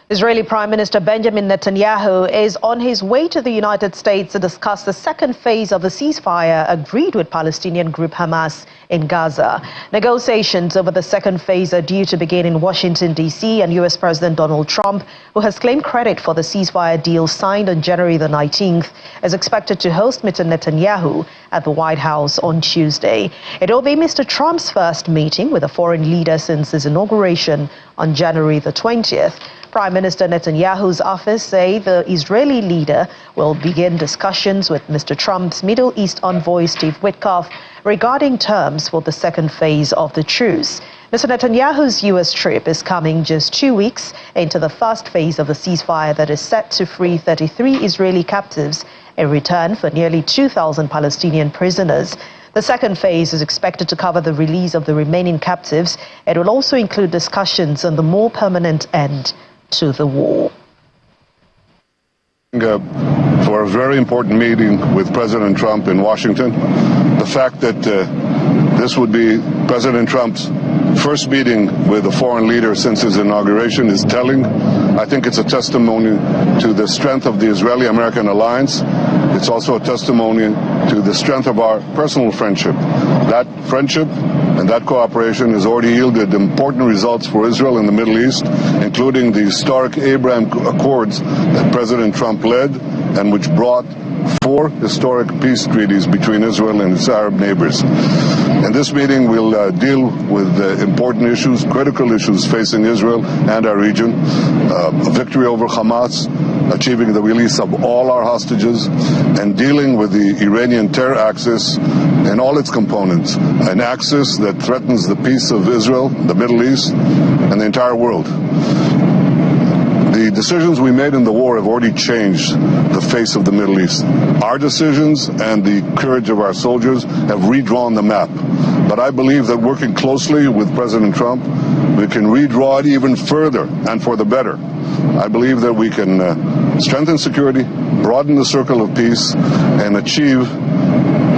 Israeli Prime Minister Benjamin Netanyahu is on his way to the United States to discuss the second phase of the ceasefire agreed with Palestinian group Hamas in Gaza. Negotiations over the second phase are due to begin in Washington, D.C., and U.S. President Donald Trump, who has claimed credit for the ceasefire deal signed on January the 19th, is expected to host Mr. Netanyahu at the White House on Tuesday. It will be Mr. Trump's first meeting with a foreign leader since his inauguration on January the 20th. Prime Minister Netanyahu's office say the Israeli leader will begin discussions with Mr. Trump's Middle East envoy Steve Witkoff regarding terms for the second phase of the truce. Mr. Netanyahu's U.S. trip is coming just 2 weeks into the first phase of the ceasefire that is set to free 33 Israeli captives in return for nearly 2,000 Palestinian prisoners. The second phase is expected to cover the release of the remaining captives. It will also include discussions on the more permanent end to the war. For a very important meeting with President Trump in Washington. The fact that this would be President Trump's first meeting with a foreign leader since his inauguration is telling. I think it's a testimony to the strength of the Israeli-American alliance. It's also a testimony to the strength of our personal friendship. That friendship and that cooperation has already yielded important results for Israel in the Middle East, including the historic Abraham Accords that President Trump led and which brought 4 historic peace treaties between Israel and its Arab neighbors. In this meeting, we'll deal with important issues, critical issues facing Israel and our region. A victory over Hamas, achieving the release of all our hostages, and dealing with the Iranian terror axis and all its components, an axis that threatens the peace of Israel, the Middle East, and the entire world. The decisions we made in the war have already changed the face of the Middle East. Our decisions and the courage of our soldiers have redrawn the map. But I believe that working closely with President Trump, we can redraw it even further and for the better. I believe that we can strengthen security, broaden the circle of peace, and achieve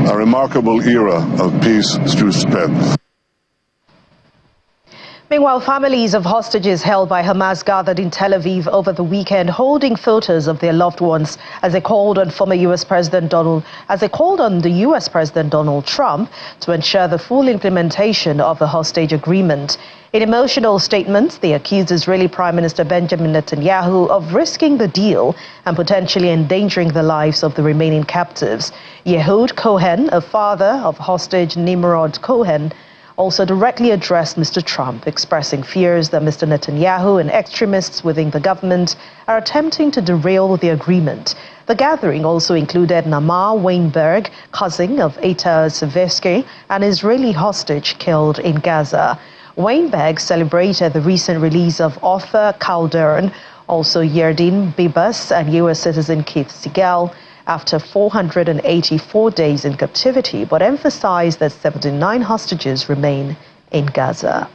a remarkable era of peace through strength. Meanwhile, families of hostages held by Hamas gathered in Tel Aviv over the weekend, holding photos of their loved ones as they called on the U.S. President Donald Trump to ensure the full implementation of the hostage agreement. In emotional statements, they accused Israeli Prime Minister Benjamin Netanyahu of risking the deal and potentially endangering the lives of the remaining captives. Yehud Cohen, a father of hostage Nimrod Cohen, also directly addressed Mr. Trump, expressing fears that Mr. Netanyahu and extremists within the government are attempting to derail the agreement. The gathering also included Namar Weinberg, cousin of Eitan Seversky, an Israeli hostage killed in Gaza. Weinberg celebrated the recent release of Arthur Calderon, also Yerdin Bibas and U.S. citizen Keith Segal, after 484 days in captivity, but emphasized that 79 hostages remain in Gaza.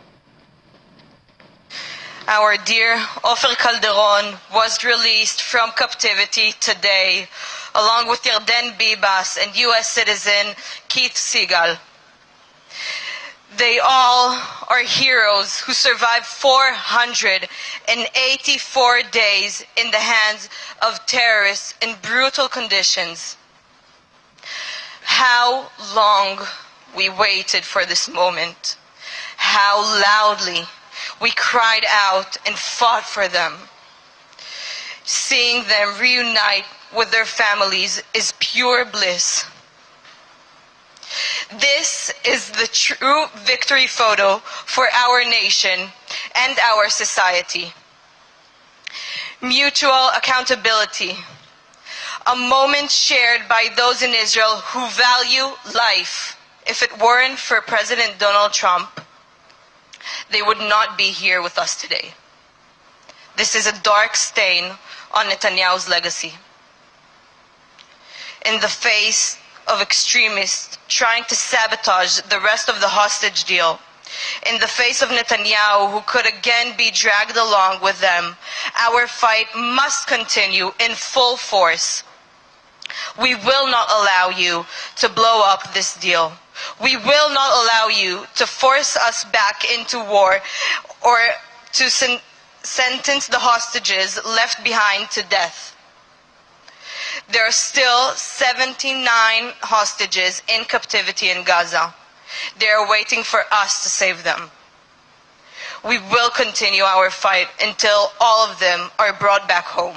Our dear Arthur Calderon was released from captivity today, along with Yerdin Bibas and U.S. citizen Keith Segal. They all are heroes who survived 484 days in the hands of terrorists in brutal conditions. How long we waited for this moment. How loudly we cried out and fought for them. Seeing them reunite with their families is pure bliss. This is the true victory photo for our nation and our society. Mutual accountability, a moment shared by those in Israel who value life. If it weren't for President Donald Trump, they would not be here with us today. This is a dark stain on Netanyahu's legacy. In the face of extremists trying to sabotage the rest of the hostage deal, in the face of Netanyahu, who could again be dragged along with them, our fight must continue in full force. We will not allow you to blow up this deal. We will not allow you to force us back into war or to sentence the hostages left behind to death. There are still 79 hostages in captivity in Gaza. They are waiting for us to save them. We will continue our fight until all of them are brought back home.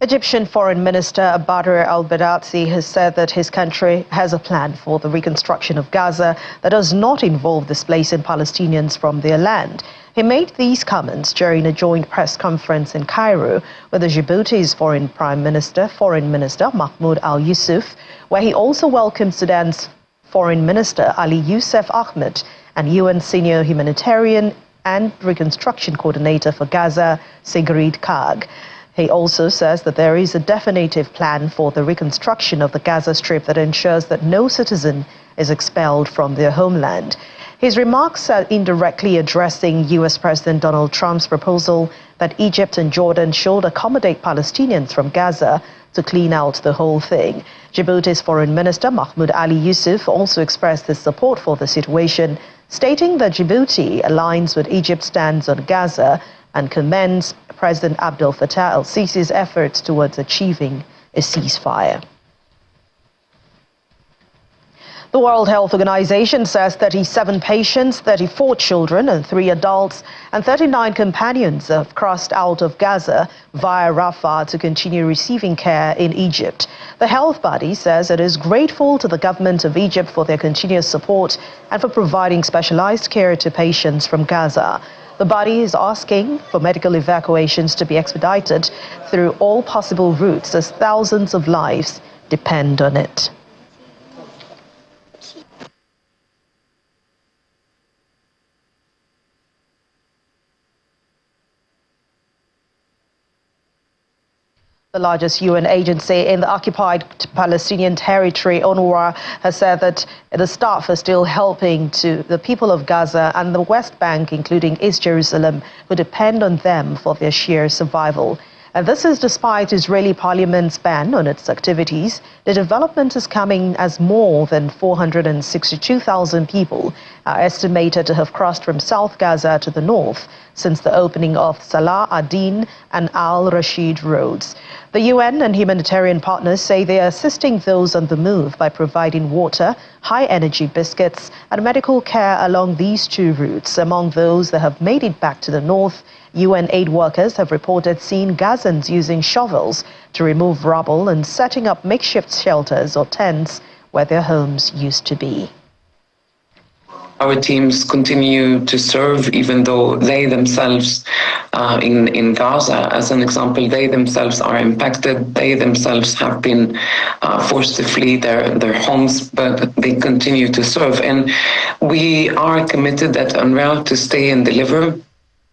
Egyptian Foreign Minister Badr al-Badatsi has said that his country has a plan for the reconstruction of Gaza that does not involve displacing Palestinians from their land. He made these comments during a joint press conference in Cairo with the Djibouti's Foreign Minister Mahmoud al-Yusuf, where he also welcomed Sudan's Foreign Minister Ali Youssef Ahmed and UN Senior Humanitarian and Reconstruction Coordinator for Gaza, Sigrid Kaag. He also says that there is a definitive plan for the reconstruction of the Gaza Strip that ensures that no citizen is expelled from their homeland. His remarks are indirectly addressing U.S. President Donald Trump's proposal that Egypt and Jordan should accommodate Palestinians from Gaza to clean out the whole thing. Djibouti's Foreign Minister Mahmoud Ali Yusuf also expressed his support for the situation, stating that Djibouti aligns with Egypt's stance on Gaza and commends President Abdel Fattah el-Sisi's efforts towards achieving a ceasefire. The World Health Organization says 37 patients, 34 children and 3 adults and 39 companions have crossed out of Gaza via Rafah to continue receiving care in Egypt. The health body says it is grateful to the government of Egypt for their continuous support and for providing specialized care to patients from Gaza. The body is asking for medical evacuations to be expedited through all possible routes as thousands of lives depend on it. The largest UN agency in the occupied Palestinian territory, UNRWA, has said that the staff are still helping to the people of Gaza and the West Bank, including East Jerusalem, who depend on them for their sheer survival. And this is despite Israeli parliament's ban on its activities. The development is coming as more than 462,000 people are estimated to have crossed from South Gaza to the north since the opening of Salah ad-Din and al-Rashid roads. The UN and humanitarian partners say they are assisting those on the move by providing water, high-energy biscuits, and medical care along these 2 routes. Among those that have made it back to the north, UN aid workers have reported seeing Gazans using shovels to remove rubble and setting up makeshift shelters or tents where their homes used to be. Our teams continue to serve even though they themselves in Gaza, as an example, they themselves are impacted. They themselves have been forced to flee their homes, but they continue to serve. And we are committed at UNRWA to stay and deliver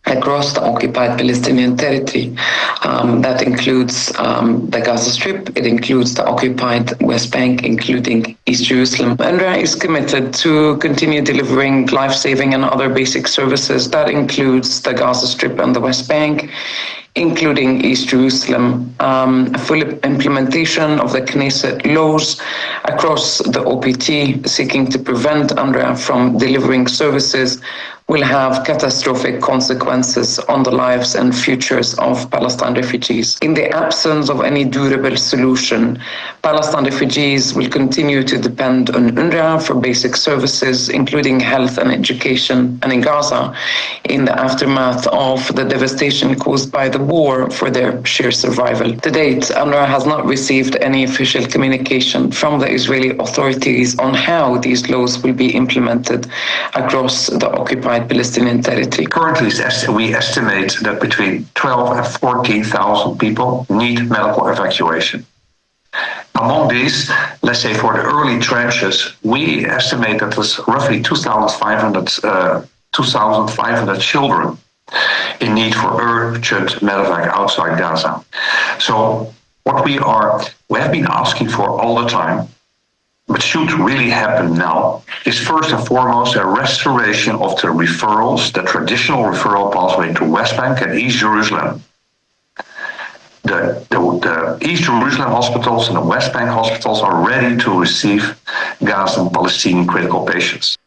across the occupied Palestinian territory. That includes the Gaza Strip, it includes the occupied West Bank, including East Jerusalem. UNRWA is committed to continue delivering life-saving and other basic services. That includes the Gaza Strip and the West Bank, including East Jerusalem, a full implementation of the Knesset laws across the OPT, seeking to prevent UNRWA from delivering services, will have catastrophic consequences on the lives and futures of Palestine refugees. In the absence of any durable solution, Palestine refugees will continue to depend on UNRWA for basic services, including health and education, and in Gaza, in the aftermath of the devastation caused by the war, for their sheer survival. To date, UNRWA has not received any official communication from the Israeli authorities on how these laws will be implemented across the occupied Palestinian territory. Currently, we estimate that between 12 and 14,000 people need medical evacuation. Among these, let's say for the early trenches, we estimate that there's roughly 2,500 children in need for urgent medevac outside Gaza. So what we have been asking for all the time, but should really happen now, is first and foremost a restoration of the referrals, the traditional referral pathway to West Bank and East Jerusalem. The East Jerusalem hospitals and the West Bank hospitals are ready to receive Gaza and Palestinian critical patients.